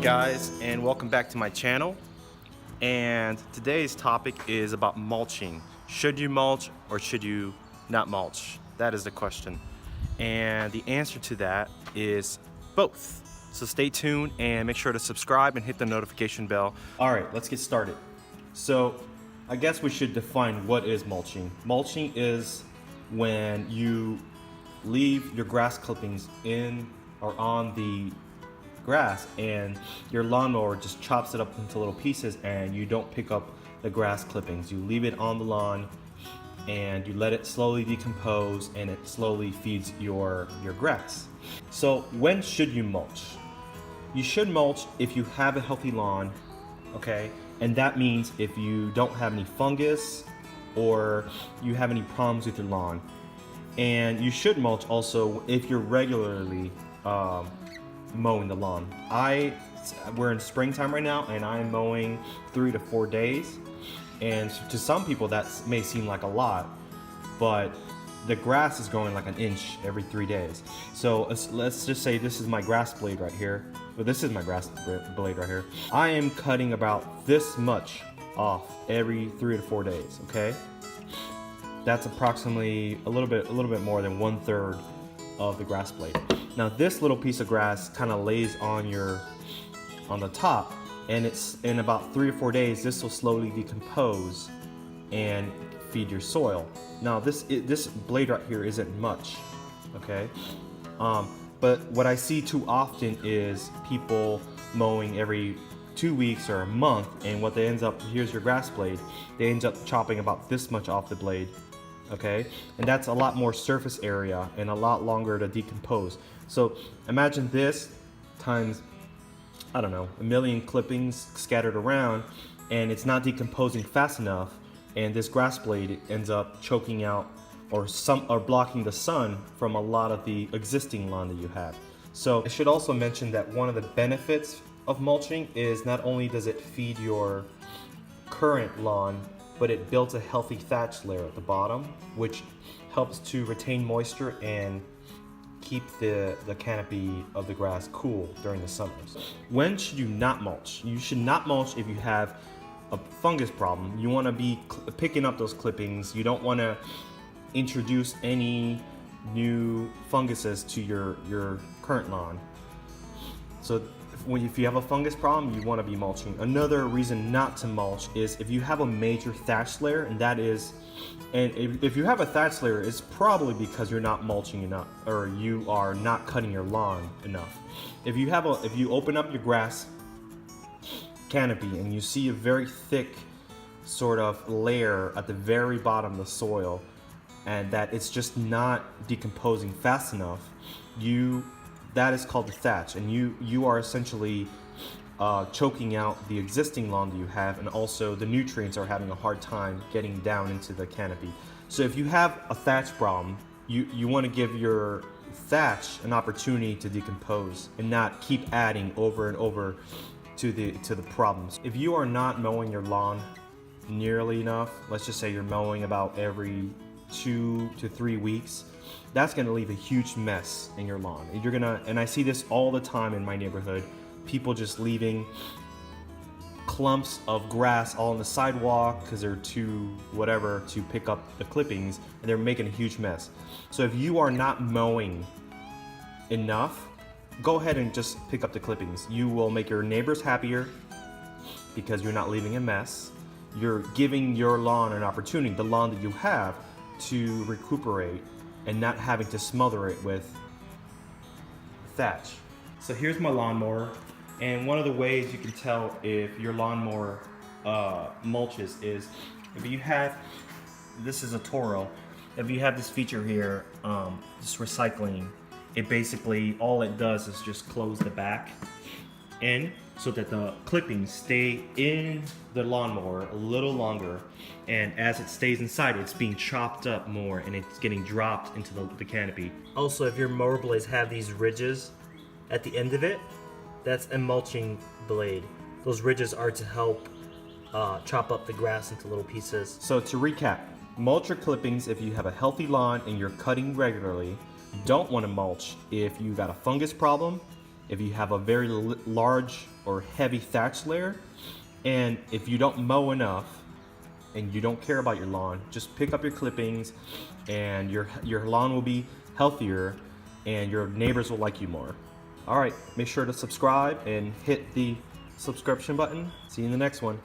guys, and welcome back to my channel. And today's topic is about mulching. Should you mulch or should you not mulch? That is the question. And the answer to that is both. So stay tuned and make sure to subscribe and hit the notification bell. All right, let's get started. So I guess we should define what is mulching. Mulching is when you leave your grass clippings in or on the grass and your lawnmower just chops it up into little pieces and you don't pick up the grass clippings. You leave it on the lawn and you let it slowly decompose and it slowly feeds your grass. So when should you mulch? You should mulch if you have a healthy lawn, okay? And that means if you don't have any fungus or you have any problems with your lawn. And you should mulch also if you're regularly mowing the lawn. We're in springtime right now and I'm mowing 3 to 4 days, and to some people that may seem like a lot, but the grass is growing like an inch every 3 days. So let's just say this is my grass blade right here. Well, this is my grass blade right here. I am cutting about this much off every 3 to 4 days, okay? That's approximately a little bit more than 1/3 of the grass blade. Now this little piece of grass kind of lays on the top, and it's in about 3 or 4 days this will slowly decompose and feed your soil. Now this blade right here isn't much, okay? But what I see too often is people mowing every 2 weeks or a month, and what they end up, here's your grass blade, they end up chopping about this much off the blade, okay? And that's a lot more surface area and a lot longer to decompose. So imagine this times, I don't know, 1 million clippings scattered around, and it's not decomposing fast enough, and this grass blade ends up choking out or blocking the sun from a lot of the existing lawn that you have. So I should also mention that one of the benefits of mulching is not only does it feed your current lawn, but it builds a healthy thatch layer at the bottom, which helps to retain moisture and keep the canopy of the grass cool during the summers. When should you not mulch? You should not mulch if you have a fungus problem. You want to be picking up those clippings. You don't want to introduce any new funguses to your current lawn. So if you have a fungus problem, you want to be mulching. Another reason not to mulch is if you have a major thatch layer, and if you have a thatch layer, it's probably because you're not mulching enough or you are not cutting your lawn enough. If you open up your grass canopy and you see a very thick sort of layer at the very bottom of the soil, and that it's just not decomposing fast enough, that is called the thatch, and you are essentially choking out the existing lawn that you have, and also the nutrients are having a hard time getting down into the canopy. So if you have a thatch problem, you want to give your thatch an opportunity to decompose and not keep adding over and over to the problems. If you are not mowing your lawn nearly enough, let's just say you're mowing about every 2 to 3 weeks, that's going to leave a huge mess in your lawn. And I see this all the time in my neighborhood, people just leaving clumps of grass all on the sidewalk because they're too whatever to pick up the clippings, and they're making a huge mess. So if you are not mowing enough, go ahead and just pick up the clippings. You will make your neighbors happier because you're not leaving a mess. You're giving your lawn an opportunity, the lawn that you have, to recuperate and not having to smother it with thatch. So here's my lawnmower, and one of the ways you can tell if your lawnmower mulches is if you have, this is a Toro, if you have this feature here, this recycling, it basically, all it does is just close the back in so that the clippings stay in the lawnmower a little longer, and as it stays inside, it's being chopped up more and it's getting dropped into the canopy. Also, if your mower blades have these ridges at the end of it, that's a mulching blade. Those ridges are to help chop up the grass into little pieces. So to recap, mulch your clippings if you have a healthy lawn and you're cutting regularly. You don't want to mulch if you got a fungus problem, if you have a very large or heavy thatch layer, and if you don't mow enough and you don't care about your lawn, just pick up your clippings and your lawn will be healthier and your neighbors will like you more. All right, make sure to subscribe and hit the subscription button. See you in the next one.